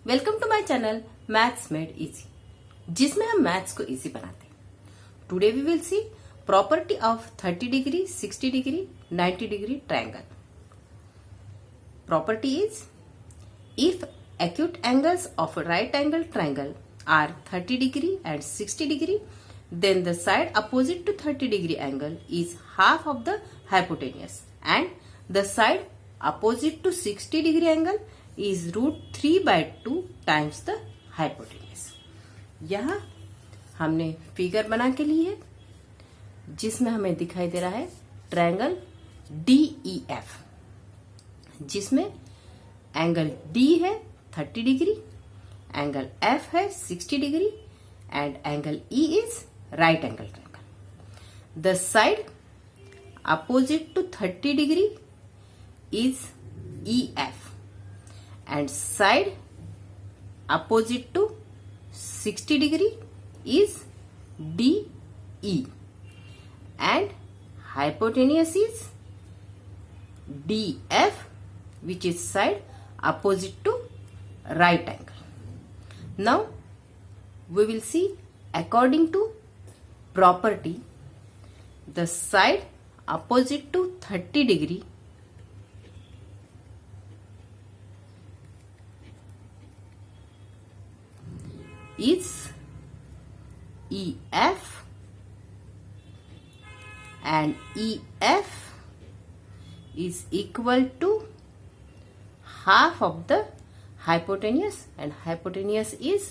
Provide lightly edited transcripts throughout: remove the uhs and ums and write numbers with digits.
Welcome to my channel maths made easy, जिसमें हम मैथ्स को इजी बनाते हैं। Today we will see property of 30 degree, 60 degree, 90 degree triangle. Property is if acute angles of a right angle triangle are 30 degree and 60 degree, then the side opposite to 30 degree angle is half of the hypotenuse and the side opposite to 60 degree angle is √3/2 times the hypotenuse। यहाँ हमने figure बना के ली है जिसमें हमें दिखाई दे रहा है ट्रायंगल DEF, जिसमें एंगल D है 30 डिग्री, एंगल F है 60 degree and angle E is right angle triangle. The side opposite to 30 degree is EF and side opposite to 60 degree is DE and hypotenuse is DF, which is side opposite to right angle. Now we will see according to property the side opposite to 30 degree is EF and EF is equal to half of the hypotenuse and hypotenuse is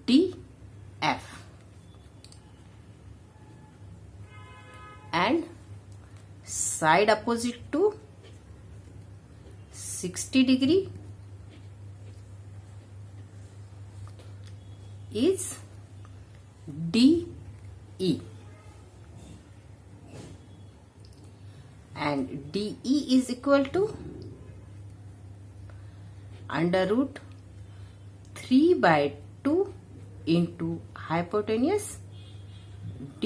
DF and side opposite to 60 degree is DE and DE is equal to √3/2 into hypotenuse D